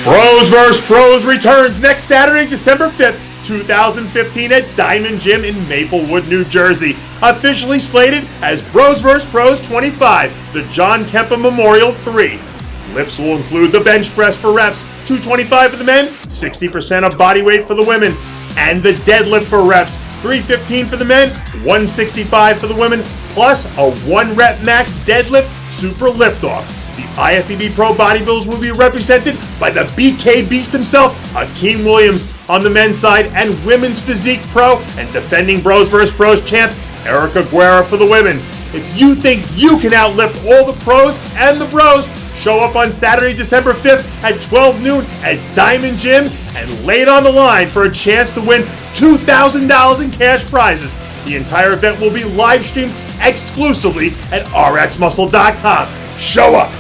Bros vs. Pros returns next Saturday, December 5th, 2015 at Diamond Gym in Maplewood, New Jersey. Officially slated as Bros vs. Pros 25, the John Kemper Memorial 3. Lifts will include the bench press for reps, 225 for the men, 60% of body weight for the women, and the deadlift for reps, 315 for the men, 165 for the women, plus a 1 rep max deadlift super liftoff. The IFBB Pro Bodybuilders will be represented by the BK Beast himself, Akeem Williams on the men's side, and Women's Physique Pro and defending Bros vs. Pros champ, Erica Guerra for the women. If you think you can outlift all the pros and the bros, show up on Saturday, December 5th at 12 noon at Diamond Gym and lay it on the line for a chance to win $2,000 in cash prizes. The entire event will be live streamed exclusively at RxMuscle.com. Show up!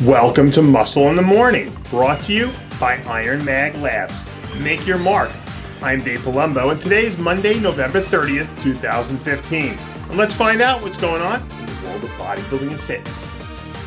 Welcome to Muscle in the Morning, brought to you by Iron Mag Labs. Make your mark. I'm Dave Palumbo, and today is Monday, November 30th, 2015. And let's find out what's going on in the world of bodybuilding and fitness.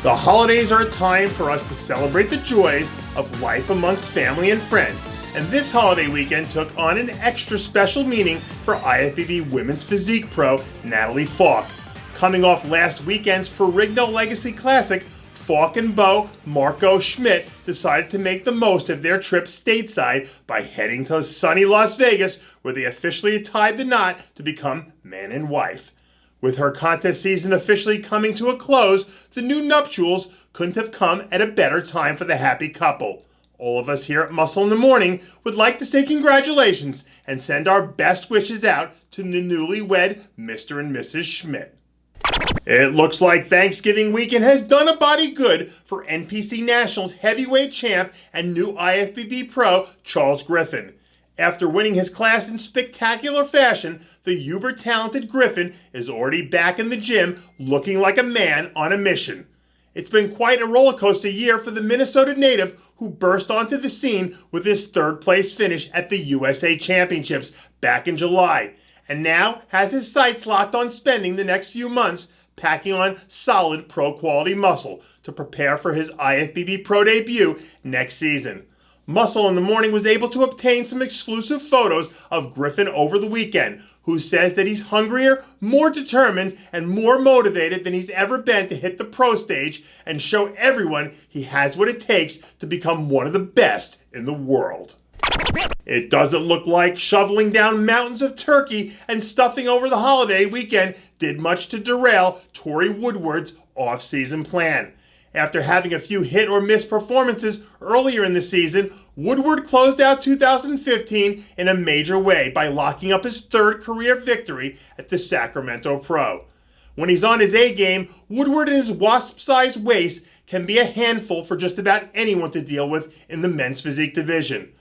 The holidays are a time for us to celebrate the joys of life amongst family and friends. And this holiday weekend took on an extra special meaning for IFBB Women's Physique Pro, Natalie Falk. Coming off last weekend's Ferrigno Legacy Classic, Falk and beau Marco Schmidt decided to make the most of their trip stateside by heading to sunny Las Vegas, where they officially tied the knot to become man and wife. With her contest season officially coming to a close, the new nuptials couldn't have come at a better time for the happy couple. All of us here at Muscle in the Morning would like to say congratulations and send our best wishes out to the newlywed Mr. and Mrs. Schmidt. It looks like Thanksgiving weekend has done a body good for NPC Nationals heavyweight champ and new IFBB pro Charles Griffin. After winning his class in spectacular fashion, the uber-talented Griffin is already back in the gym looking like a man on a mission. It's been quite a roller coaster year for the Minnesota native who burst onto the scene with his third place finish at the USA Championships back in July, and now has his sights locked on spending the next few months packing on solid pro-quality muscle to prepare for his IFBB Pro debut next season. Muscle in the Morning was able to obtain some exclusive photos of Griffin over the weekend, who says that he's hungrier, more determined, and more motivated than he's ever been to hit the pro stage and show everyone he has what it takes to become one of the best in the world. It doesn't look like shoveling down mountains of turkey and stuffing over the holiday weekend did much to derail Tory Woodward's off-season plan. After having a few hit or miss performances earlier in the season, Woodward closed out 2015 in a major way by locking up his third career victory at the Sacramento Pro. When he's on his A game, Woodward and his wasp-sized waist can be a handful for just about anyone to deal with in the men's physique division.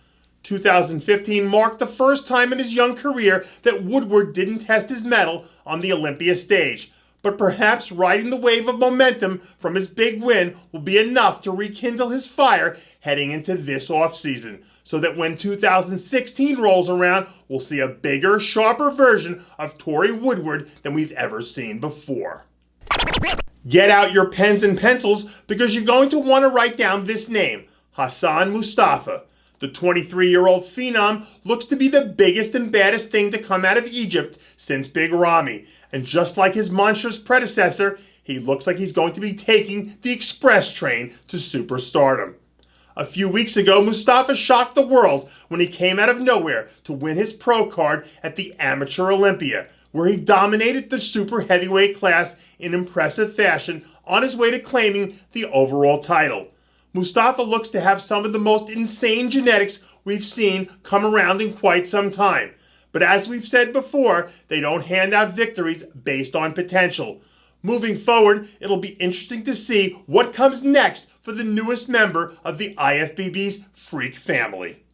2015 marked the first time in his young career that Woodward didn't test his mettle on the Olympia stage, but perhaps riding the wave of momentum from his big win will be enough to rekindle his fire heading into this offseason, so that when 2016 rolls around, we'll see a bigger, sharper version of Tory Woodward than we've ever seen before. Get out your pens and pencils because you're going to want to write down this name, Hassan Mustafa. The 23-year-old phenom looks to be the biggest and baddest thing to come out of Egypt since Big Ramy. And just like his monstrous predecessor, he looks like he's going to be taking the express train to superstardom. A few weeks ago, Mustafa shocked the world when he came out of nowhere to win his pro card at the Amateur Olympia, where he dominated the super heavyweight class in impressive fashion on his way to claiming the overall title. Mustafa looks to have some of the most insane genetics we've seen come around in quite some time. But as we've said before, they don't hand out victories based on potential. Moving forward, it'll be interesting to see what comes next for the newest member of the IFBB's freak family.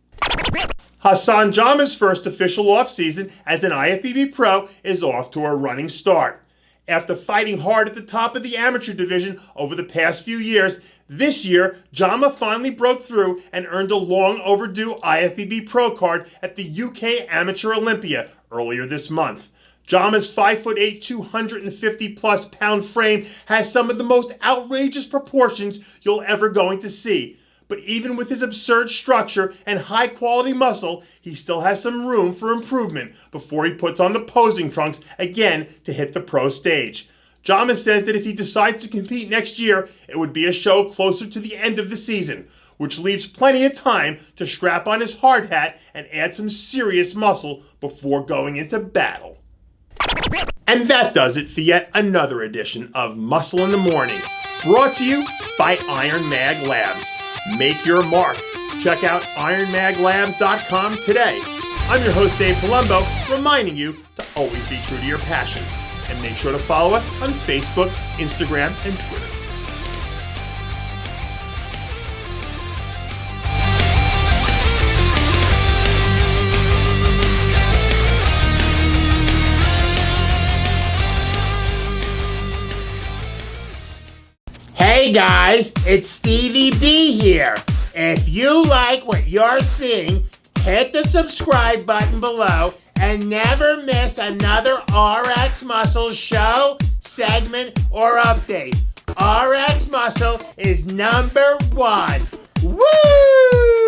Hassan Jammeh's first official offseason as an IFBB pro is off to a running start. After fighting hard at the top of the amateur division over the past few years, this year, Jammeh finally broke through and earned a long overdue IFBB pro card at the UK Amateur Olympia earlier this month. Jammeh's 5'8", 250-plus pound frame has some of the most outrageous proportions you'll ever going to see. But even with his absurd structure and high-quality muscle, he still has some room for improvement before he puts on the posing trunks again to hit the pro stage. Jammeh says that if he decides to compete next year, it would be a show closer to the end of the season, which leaves plenty of time to strap on his hard hat and add some serious muscle before going into battle. And that does it for yet another edition of Muscle in the Morning, brought to you by Iron Mag Labs. Make your mark. Check out ironmaglabs.com today. I'm your host, Dave Palumbo, reminding you to always be true to your passions. And make sure to follow us on Facebook, Instagram, and Twitter. Hey guys, it's Stevie B here. If you like what you're seeing, hit the subscribe button below and never miss another RxMuscle show, segment, or update. RxMuscle is #1. Woo!